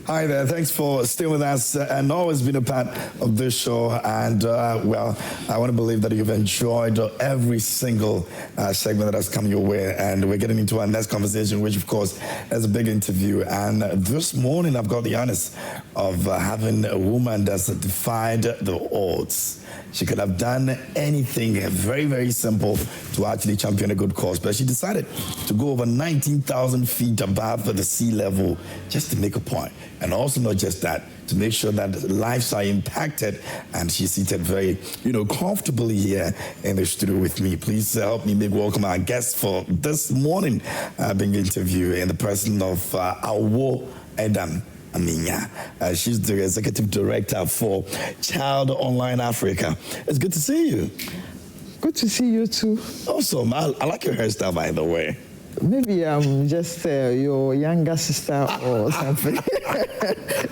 Hi there. Thanks for staying with us and always been a part of this show. And, well, I want to believe that you've enjoyed every single segment that has come your way. And we're getting into our next conversation, which, of course, is a big interview. And this morning, I've got the honors of having a woman that's defied the odds. She could have done anything very, very simple to actually champion a good cause, but she decided to go over 19,000 feet above the sea level just to make a point. And also not just that, to make sure that lives are impacted. And she's seated very, comfortably here in the studio with me. Please help me make welcome our guest for this morning being interviewed in the person of Awo Aidam Amenyah. She's the executive director for Child Online Africa. It's good to see you. Good to see you too. Awesome. I like your hairstyle, by the way. Maybe I'm just your younger sister or something.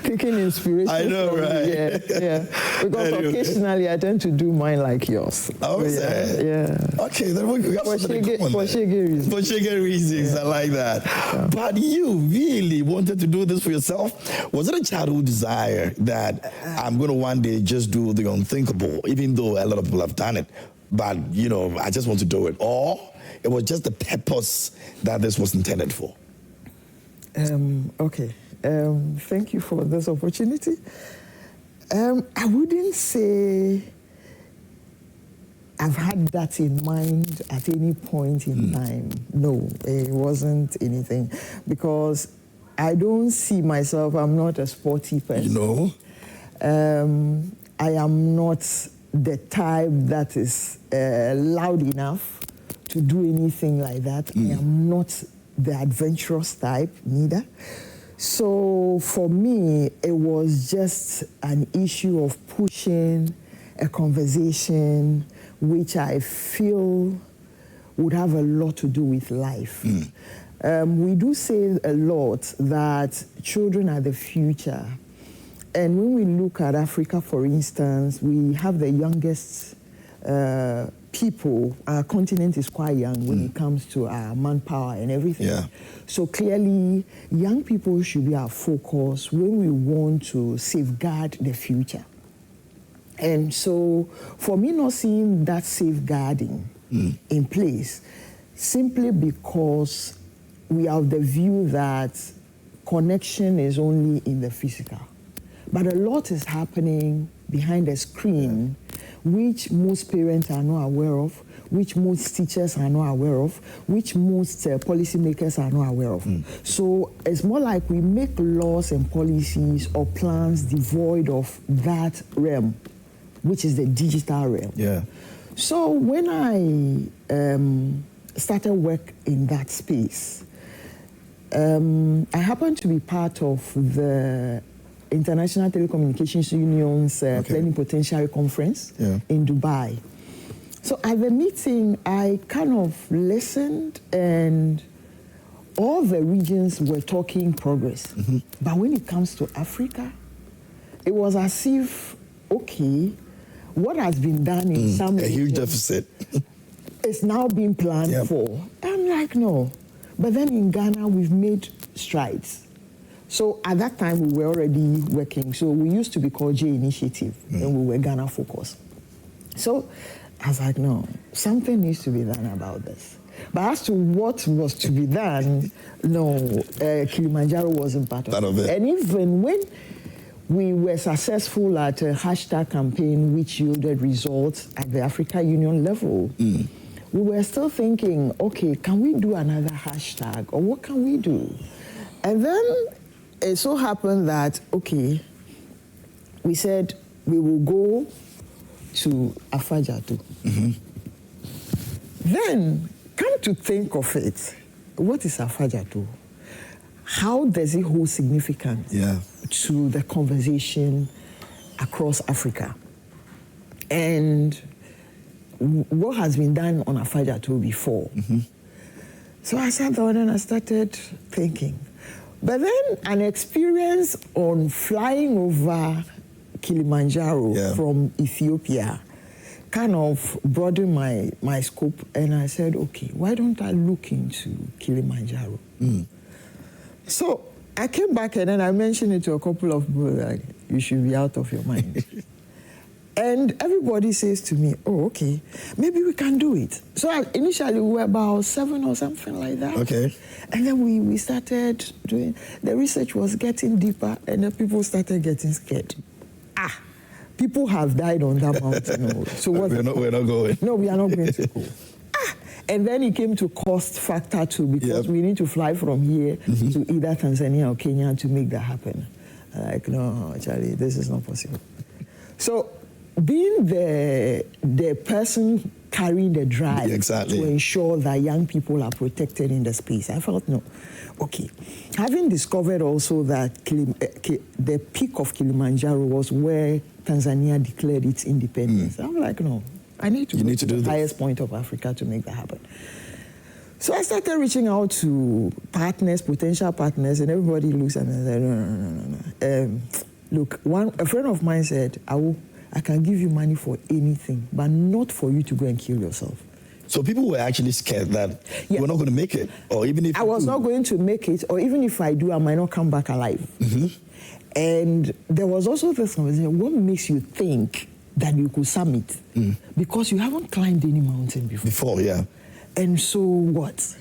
Taking inspiration. I know, from right? Yeah. Because occasionally I tend to do mine like yours. Oh, yeah. Okay, then we got something common. For Shege reasons. For Shege reasons, I like that. Yeah. But you really wanted to do this for yourself? Was it a childhood desire that I'm going to one day just do the unthinkable, even though a lot of people have done it? But, I just want to do it. Or it was just the purpose that this was intended for? Okay. Thank you for this opportunity. I wouldn't say I've had that in mind at any point in time. No, it wasn't anything. Because I don't see myself, I'm not a sporty person. I am not the type that is loud enough to do anything like that. I am not the adventurous type, neither. So for me, it was just an issue of pushing a conversation which I feel would have a lot to do with life. We do say a lot that children are the future. And when we look at Africa, for instance, we have the youngest people. Our continent is quite young when it comes to our manpower and everything. Yeah. So clearly, young people should be our focus when we want to safeguard the future. And so, for me not seeing that safeguarding in place, simply because we have the view that connection is only in the physical. But a lot is happening behind the screen, which most parents are not aware of, which most teachers are not aware of, which most policymakers are not aware of. So it's more like we make laws and policies or plans devoid of that realm, which is the digital realm. Yeah. So when I started work in that space, I happened to be part of the International Telecommunications Union's Plenipotentiary Conference in Dubai. So at the meeting, I kind of listened, and all the regions were talking progress. But when it comes to Africa, it was as if, okay, what has been done in some regions, a huge deficit. It's now being planned for. I'm like, no. But then in Ghana, we've made strides. So at that time, we were already working. So we used to be called J Initiative, and we were Ghana focused. So I was like, no, something needs to be done about this. But as to what was to be done, no, Kilimanjaro wasn't part of it. And even when we were successful at a hashtag campaign which yielded results at the Africa Union level, we were still thinking, okay, can we do another hashtag, or what can we do? And then it so happened that, okay, we said we will go to Afajatu. Then, come to think of it, what is Afajatu? How does it hold significance to the conversation across Africa? And what has been done on Afajatu before? So I sat down and I started thinking. But then an experience on flying over Kilimanjaro from Ethiopia kind of broadened my scope, and I said, okay, why don't I look into Kilimanjaro? So I came back and then I mentioned it to a couple of people, like, you should be out of your mind. And everybody says to me, oh, okay, maybe we can do it. So initially we were about 7 or something like that. Okay. And then we started doing, the research was getting deeper and then people started getting scared. People have died on that mountain. So what? We're not going. No, we are not going to go. And then it came to cost factor too, because we need to fly from here to either Tanzania or Kenya to make that happen. Like, no, Charlie, this is not possible. So being the person carrying the drive to ensure that young people are protected in the space, I felt, no, okay. Having discovered also that the peak of Kilimanjaro was where Tanzania declared its independence, I'm like, no, I need to go to the highest point of Africa to make that happen. So I started reaching out to partners, potential partners, and everybody looks at me and said, no. Look, a friend of mine said, Awo, I can give you money for anything, but not for you to go and kill yourself. So people were actually scared that you were not going to make it, or even if I was not going to make it, or even if I do, I might not come back alive. And there was also this conversation, what makes you think that you could summit? Because you haven't climbed any mountain before. And so what?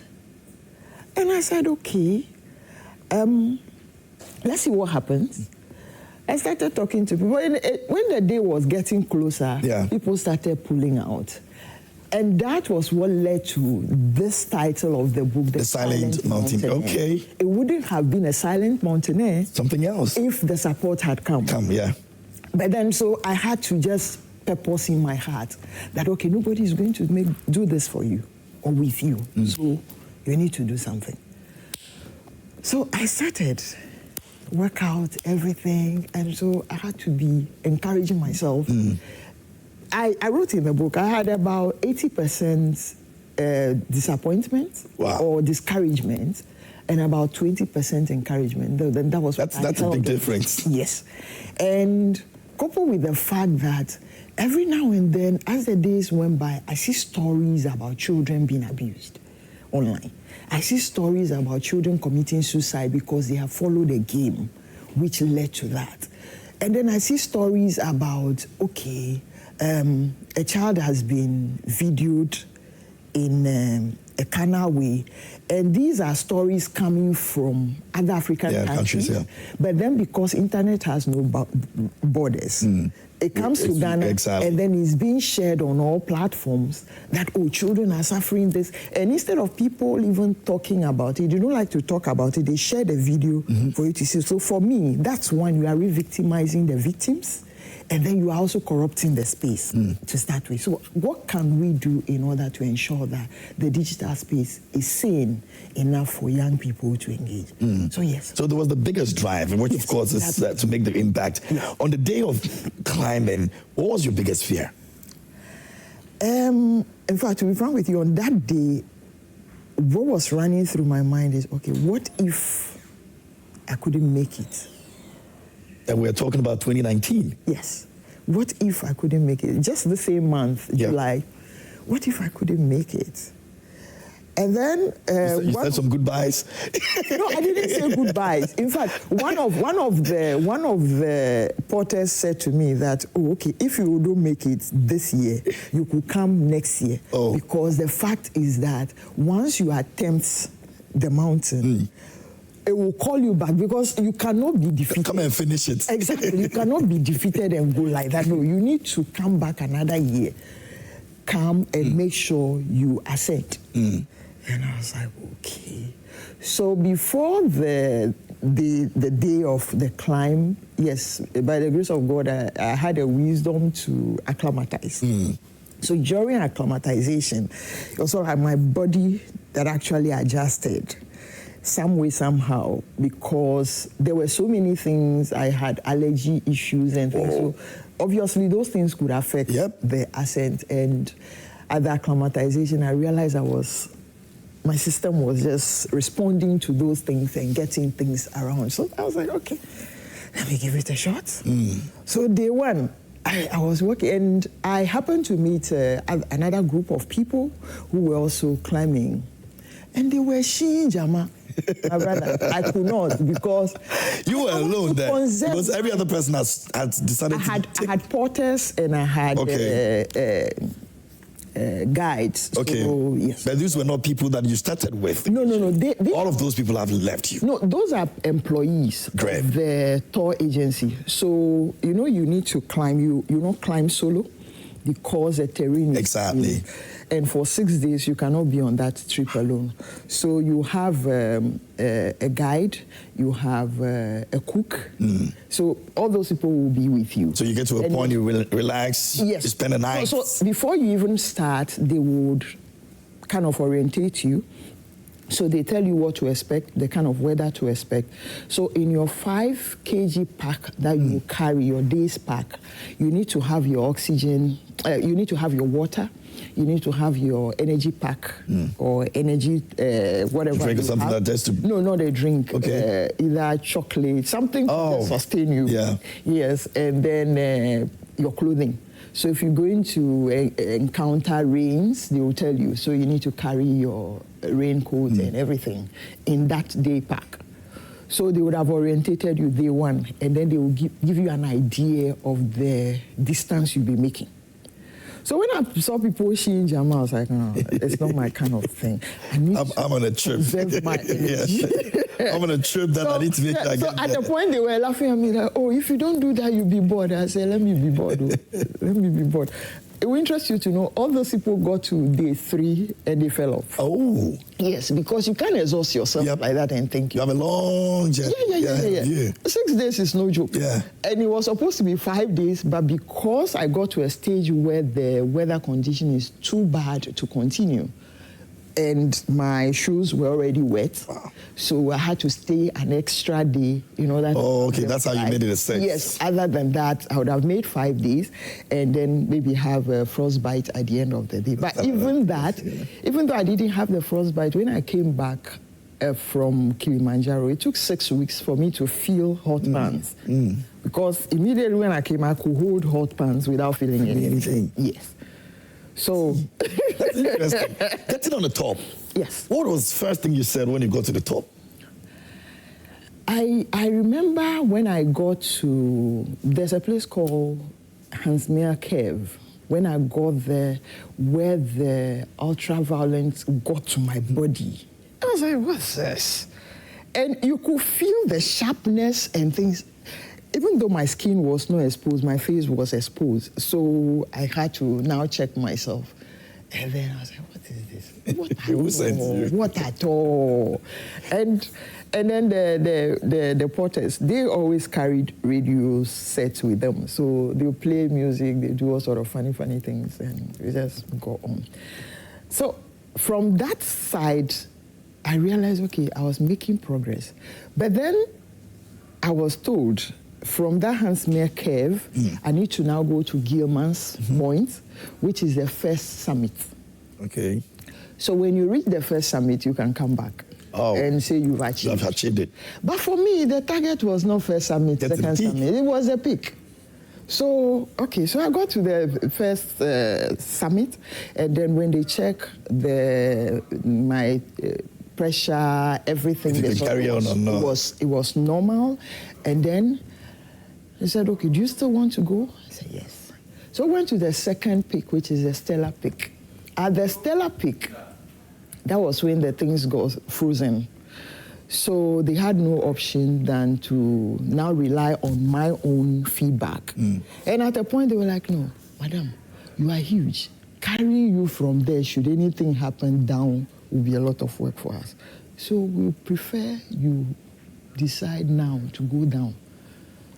And I said, okay, let's see what happens. I started talking to people. When the day was getting closer, people started pulling out. And that was what led to this title of the book, The Silent Mountaineer. Okay. It wouldn't have been a silent mountaineer. Something else. If the support had come. But then, so I had to just purpose in my heart that, okay, nobody is going to do this for you or with you. So you need to do something. So I started work out everything, and so I had to be encouraging myself. I wrote in the book, I had about 80% disappointment or discouragement, and about 20% encouragement. Then that was that's a big difference. Yes, and coupled with the fact that every now and then, as the days went by, I see stories about children being abused online. I see stories about children committing suicide because they have followed a game, which led to that. And then I see stories about, okay, a child has been videoed in a canal way, and these are stories coming from other African countries. But then because internet has no borders, it comes to Ghana, and then it's being shared on all platforms that, oh, children are suffering this. And instead of people even talking about it, they don't like to talk about it, they share the video for you to see. So for me, that's one, you are re-victimizing the victims, and then you are also corrupting the space to start with. So what can we do in order to ensure that the digital space is sane enough for young people to engage? So yes. So there was the biggest drive, which of course is to make the impact. On the day of climbing, what was your biggest fear? In fact, to be frank with you, on that day, what was running through my mind is, okay, what if I couldn't make it? And we're talking about 2019. Yes. What if I couldn't make it? Just the same month, July. What if I couldn't make it? And then you said some goodbyes. No, I didn't say goodbyes. In fact, one of the porters said to me that, oh, okay, if you don't make it this year, you could come next year. Because the fact is that once you attempt the mountain, it will call you back, because you cannot be defeated. Come and finish it. Exactly. You cannot be defeated and go like that. No, you need to come back another year. Come and make sure you ascend. And I was like, okay. So before the day of the climb, yes, by the grace of God, I had a wisdom to acclimatize. So during acclimatization, it also had my body that actually adjusted some way, somehow, because there were so many things. I had allergy issues and things. So obviously those things could affect the ascent. And at the acclimatization, I realized my system was just responding to those things and getting things around. So I was like, okay, let me give it a shot. So day one, I was working, and I happened to meet another group of people who were also climbing. And they were sheeing Jama. My brother, I could not because you were alone there. Because every other person had decided I had porters and I had guides. Okay. So, yes. But these were not people that you started with. No. All of those people have left you. No, those are employees Great. of the tour agency. So, you need to climb. You not climb solo because the terrain is... Exactly. And for 6 days, you cannot be on that trip alone. So you have a guide, you have a cook. So all those people will be with you. So you get to a point, you will relax, yes. you spend a night. So before you even start, they would kind of orientate you. So they tell you what to expect, the kind of weather to expect. So in your 5 kg pack that you carry, your day's pack, you need to have your oxygen, you need to have your water, you need to have your energy pack or energy, whatever. Drink or something that just to... No, not a drink. Okay. Either chocolate, something to sustain you. Yeah. Yes, and then your clothing. So if you're going to encounter rains, they will tell you. So you need to carry your raincoat and everything in that day pack. So they would have orientated you day one, and then they will give you an idea of the distance you'll be making. So when I saw people sheeing Jama, I was like, no, it's not my kind of thing. I'm on a trip. My energy. I'm on a trip that I need to make sure I get at the point they were laughing at me like, oh, if you don't do that, you'll be bored. I said, let me be bored. Let me be bored. It will interest you to know all those people got to day 3 and they fell off. Oh. Yes, because you can't exhaust yourself like that and think you have a long journey. Yeah. 6 days is no joke. Yeah. And it was supposed to be 5 days, but because I got to a stage where the weather condition is too bad to continue, and my shoes were already wet, so I had to stay an extra day in order to... Oh, okay, that's how you made it a 6. Yes, other than that, I would have made 5 days and then maybe have a frostbite at the end of the day. But even that, even though I didn't have the frostbite, when I came back from Kilimanjaro, it took 6 weeks for me to feel hot pants. Because immediately when I came, I could hold hot pants without feeling anything. Yes. So... That's interesting. Getting on the top. Yes. What was the first thing you said when you got to the top? I remember when I got to... There's a place called Hansmere Cave. When I got there, where the ultraviolet got to my body, I was like, what's this? And you could feel the sharpness and things. Even though my skin was not exposed, my face was exposed. So I had to now check myself. And then I was like, what is this? What at all? And then the porters, they always carried radio sets with them. So they'll play music, they do all sort of funny things, and we just go on. So from that side, I realized, okay, I was making progress. But then I was told, from that Hansmere Cave, I need to now go to Gilman's Point, which is the first summit. Okay. So when you reach the first summit, you can come back and say you've achieved. I've achieved it. But for me, the target was not first summit, second summit. It was a peak. So, okay, so I got to the first summit, and then when they check my pressure, everything, it was normal, and then they said, okay, do you still want to go? I said, yes. So I went to the second peak, which is the Stellar Peak. At the Stellar Peak, that was when the things got frozen. So they had no option than to now rely on my own feedback. And at a point, they were like, no, madam, you are huge. Carrying you from there, should anything happen down, will be a lot of work for us. So we prefer you decide now to go down,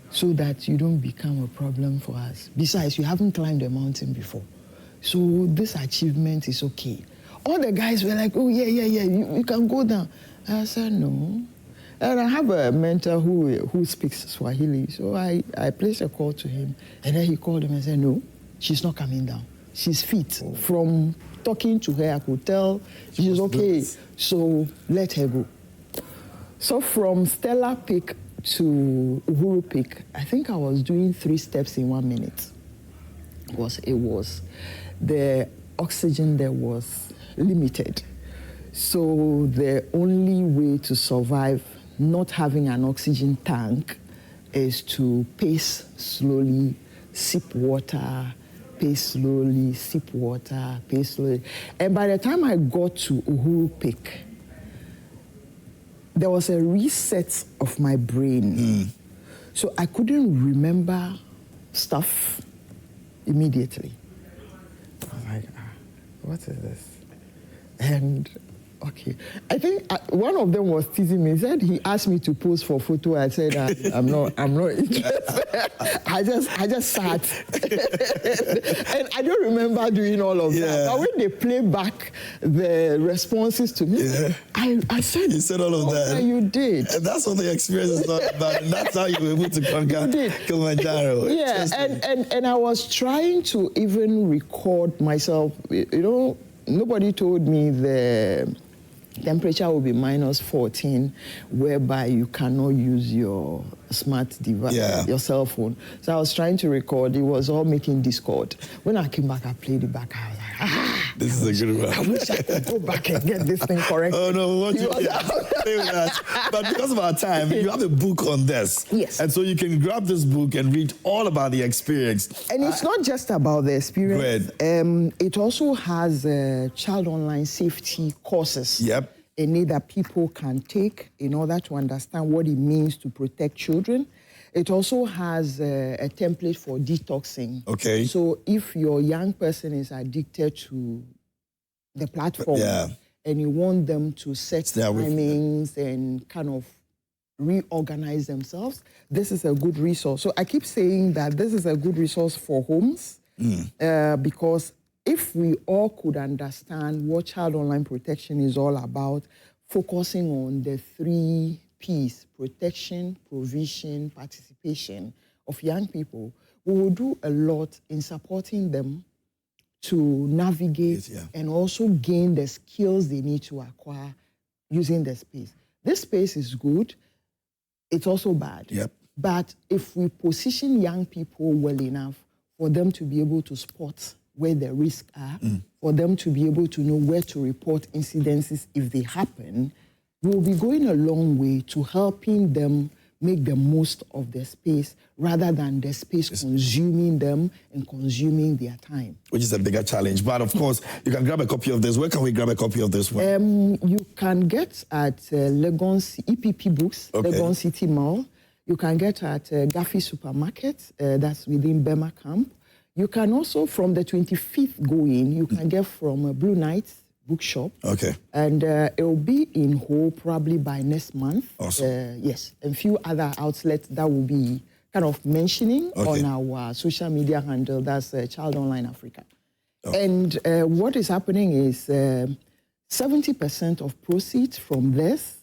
so that you don't become a problem for us. Besides, you haven't climbed a mountain before. So this achievement is okay. All the guys were like, oh, yeah, you can go down. I said, no. And I have a mentor who speaks Swahili. So I placed a call to him. And then he called him and said, no, she's not coming down. She's fit. From talking to her, I could tell she's okay. So let her go. So from Stellar Peak to Uhuru Peak, I think I was doing 3 steps in 1 minute. The oxygen there was limited. So the only way to survive not having an oxygen tank is to pace slowly, sip water, pace slowly, sip water, pace slowly. And by the time I got to Uhuru Peak, there was a reset of my brain. So I couldn't remember stuff immediately. I was like, what is this? And okay, I think one of them was teasing me. He said he asked me to pose for photo. I said I'm not interested. I just sat, and I don't remember doing all of that. But when they play back the responses to me, I said, you said all of that. Yeah, you did. And that's what the experience is all about. And that's how you were able to conquer Kilimanjaro. Yeah, and I was trying to even record myself. You know, nobody told me the temperature will be minus 14, whereby you cannot use your smart device, your cell phone. So I was trying to record. It was all making Discord. When I came back, I played it back. I was like, this is a good one. I wish I could go back and get this thing correct. Oh, no, we want you to play with that. But because of our time, you have a book on this. Yes. And so you can grab this book and read all about the experience. And it's not just about the experience. It also has child online safety courses. Yep. In it that people can take in order to understand what it means to protect children. It also has a template for detoxing. Okay. So if your young person is addicted to the platform and you want them to set timings and kind of reorganize themselves, this is a good resource. So I keep saying that this is a good resource for homes because if we all could understand what child online protection is all about, focusing on the 3 P's, protection, provision, participation of young people, we will do a lot in supporting them to navigate and also gain the skills they need to acquire using the space. This space is good. It's also bad. Yep. But if we position young people well enough for them to be able to spot where the risks are, for them to be able to know where to report incidences if they happen, we'll be going a long way to helping them make the most of their space rather than the space consuming them and consuming their time. Which is a bigger challenge. But of course, you can grab a copy of this. Where can we grab a copy of this one? You can get at Legon EPP Books, Legon City Mall. You can get at Gaffey Supermarket, that's within Bema Camp. You can also, from the 25th going, you can get from Blue Knight Bookshop. Okay. And it will be in Ho probably by next month. Awesome. Yes. And a few other outlets that will be kind of mentioning on our social media handle. That's Child Online Africa. And what is happening is 70% of proceeds from this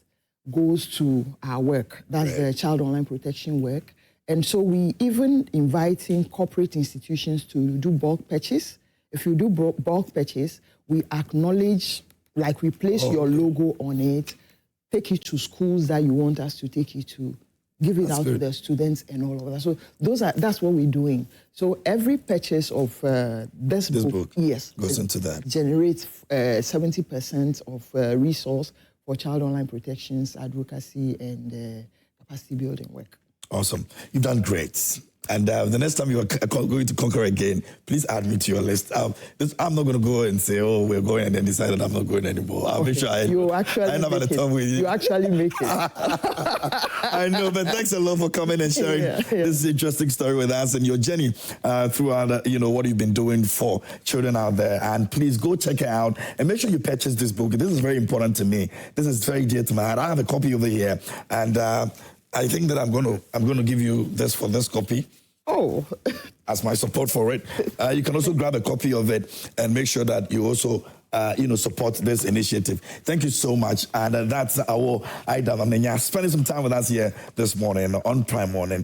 goes to our work. That's the Child Online Protection work. And so we even inviting corporate institutions to do bulk purchase. If you do bulk purchase, we acknowledge, like we place your logo on it, take it to schools that you want us to take it to, give it out to the students and all of that. So that's what we're doing. So every purchase of this book, goes into that. Generates 70% of resource for child online protections, advocacy, and capacity building work. Awesome. You've done great. And the next time you are going to conquer again, please add me to your list. I'm not going to go and say, oh, we're going, and then decide that I'm not going anymore. I'll make sure I end up at the top with you. You actually make it. I know, but thanks a lot for coming and sharing this interesting story with us and your journey throughout, what you've been doing for children out there. And please go check it out and make sure you purchase this book. This is very important to me. This is very dear to my heart. I have a copy over here, and I think that I'm going to give you this for this copy. Oh, as my support for it. You can also grab a copy of it and make sure that you also support this initiative. Thank you so much. And that's Awo Aidam Amenyah spending some time with us here this morning on Prime Morning.